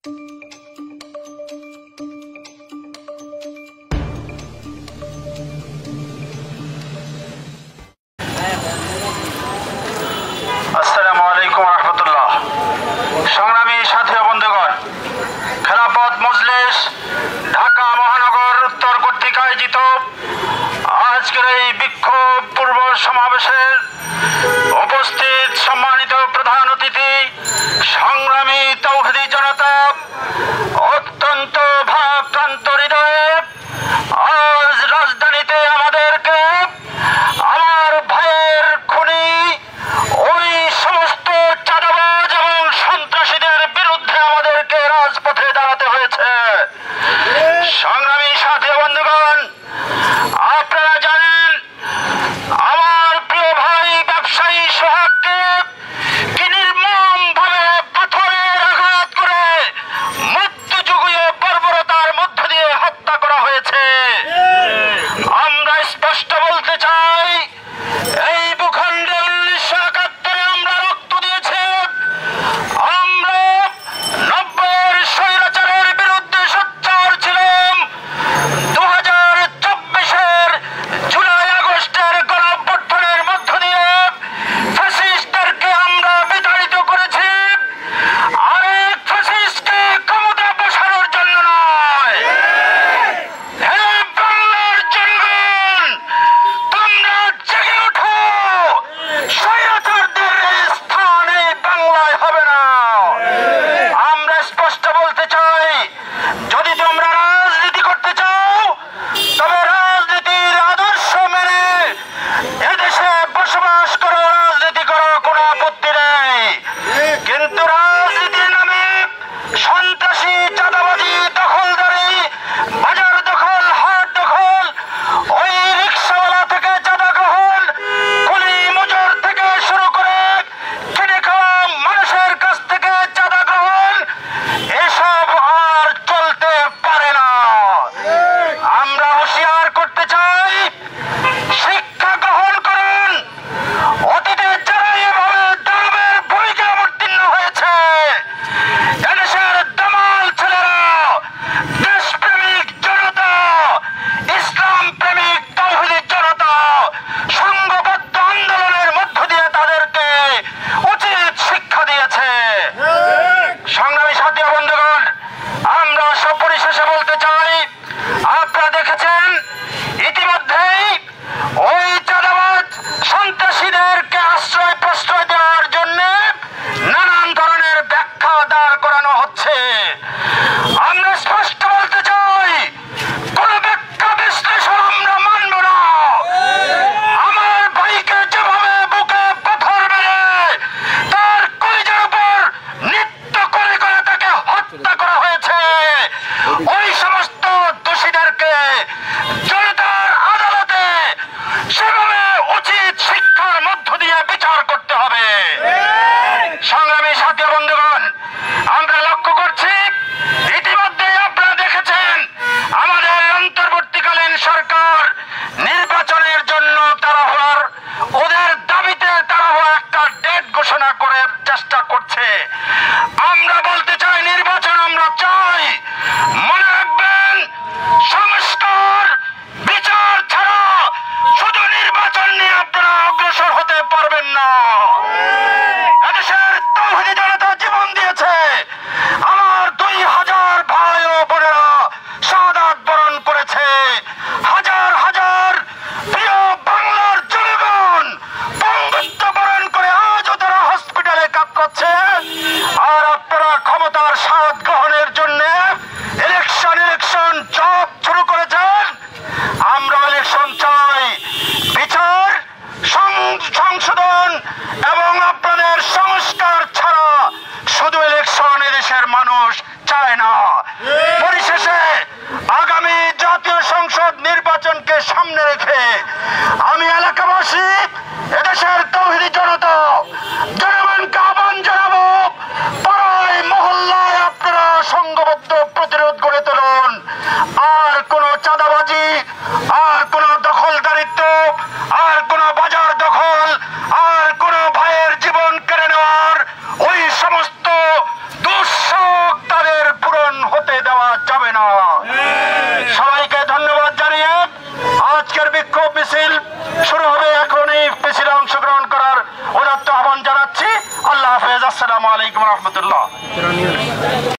আসসালামু আলাইকুম রহমতুল্লাহ। সংগ্রামী সাথী ও বন্ধুগণ, খেলাফত মজলিস ঢাকা মহানগর উত্তর কর্তৃক আয়োজিত আজকের এই বিক্ষোভ পূর্ব সমাবেশের উপস্থিত সম্মানিত প্রধান অতিথি সংগ্রামী তৌহিদি জনতা, অত্যন্ত ভারাক্রান্ত হৃদয়ে আজ রাজধানীতে আমাদেরকে আমার ভাইয়ের খুনি ওই সমস্ত চাঁদাবাজ এবং সন্ত্রাসীদের বিরুদ্ধে আমাদেরকে রাজপথে দাঁড়াতে হয়েছে। সংগ্রামী সাথী বন্ধুগণ, আপনারা জানেন আমার প্রিয় ভাই ব্যবসায়ী সোহাগকে কি নির্মমভাবে পাথরের আঘাত করে মধ্যযুগীয় বর্বরতার মধ্য দিয়ে হত্যা করা হয়েছে। আমরা স্পষ্ট বলতে চাই, এই ভূখণ্ডে 1971 আমরা রক্ত দিয়েছি। আমরা 90-এর স্বৈরাচারের বিরুদ্ধে সোচ্চার ছিলাম। 2024-এর জুলাই আগস্টের গণঅভ্যুত্থানের মধ্য দিয়ে ফ্যাসিস্টদেরকে আমরা বিতাড়িত করেছি। আরেক ফ্যাসিস্টকে ক্ষমতা বসানোর জন্য নয়। হে বাংলার জনগণ, তোমরা জেগে ওঠো। স্বৈরাচারদের স্থান এই বাংলায় হবে না। আমরা স্পষ্ট বলতে চাই, যদি তোমরা রাজনীতি করতে চাও তবে রাজনীতির আদর্শ মেনে এদেশে বসবাস করো, রাজনীতি করো, কোনো আপত্তি নেই। কিন্তু রাজনীতির নামে সন্ত্রাসী, চাঁদাবাজি, দখলদারি, বাজার দখল, হাট দখল, ওই রিক্সাওয়ালা থেকে চাঁদা গ্রহণ, কুলি মজুর থেকে শুরু করে কিনে খাওয়া মানুষের কাছ থেকে চাঁদা গ্রহণ, এসব আর চলতে পারে না। আমরা হুঁশিয়ার করতে চাই, শিক্ষা গ্রহণ করুন। অতীতে যারা এভাবে দানবের ভূমিকা অবতীর্ণ হয়েছে, এদেশের দামাল ছেলেরা, দেশপ্রেমিক জনতা, ইসলাম প্রেমিক তৌহিদি জনতা সংঘবদ্ধ আন্দোলনের মধ্য দিয়ে তাদেরকে উচিত শিক্ষা দিয়েছে। সংগ্রামী সাথী ও বন্ধুগণ, আমরা সপরিশেষে বলতে চাই, আপনারা দেখেছেন ইতিমধ্যেই ওই চাঁদাবাজ সন্ত্রাসীদেরকে আশ্রয় প্রশ্রয় দেওয়ার জন্য নানান ধরনের ব্যাখ্যা দাঁড় করানো হচ্ছে। আমরা স্পষ্ট বলতে চাই, কোন ব্যাখ্যা বিশ্লেষণ আমরা মানব না। আমার ভাইকে যেভাবে বুকে পাথর মেরে তার কলিজার উপর নৃত্য করে করে তাকে হত্যা করা হয়েছে, ওই সমস্ত দোষীদেরকে জনতার আদালতে সেভাবে উচিত শিক্ষার মধ্য দিয়ে বিচার করতে হবে। সংগ্রামী সাথী বন্ধুগণ, আমরা লক্ষ্য করছি, ইতিমধ্যে আপনারা দেখেছেন আমাদের অন্তর্বর্তীকালীন সরকার নির্বাচনের জন্য তাড়াহুড়ার, ওদের দাবিতে তাড়াহুড়া একটা ডেট ঘোষণা করে চেষ্টা করছে। আমরা বলতে চাই, নির্বাচন আমরা চাই। মনে রাখবেন, সংস্কার বিচার ছাড়া শুধু নির্বাচন নিয়ে আপনারা অগ্রসর হতে পারবেন না। এদেশের তৌহিদি জনতা জীবন দিয়েছে। আমার 2000 ভাই ও বোনেরা শাহাদাত বরণ করেছে। হাজার হাজার প্রিয় বাংলার জনগণ বঙ্গত্ব বরণ করে আজও তারা হসপিটালে কাতরাচ্ছে। আর আপনারা ক্ষমতার স্বাদ গ্রহণের জন্য ইলেকশন জব শুরু করেছেন। আমরা ইলেকশন চাই, বিচার, সংশোধন এবং আপনাদের সংস্কার ছাড়া শুধু ইলেকশন এদেশের মানুষ চায় না। পরিশেষে আগামী জাতীয় সংসদ নির্বাচনকে সামনে রেখে আমি এলাকাবাসী, এদেশের তৌহিদি জনতা, জনগণকে আহ্বান জানাবো, পাড়ায় মহল্লায় আপনারা সংঘবদ্ধ প্রতিরোধ গড়ে তুলুন। আর কোনো চাঁদাবাজি, আর কোনো দখলদারিত্ব, আর কোনো বাজার দখল, আর কোনো ভাইয়ের জীবন কেড়ে নেওয়ার ওই সমস্ত দুঃসাহস তাদের আলাইকুম রহমতুল্লাহ।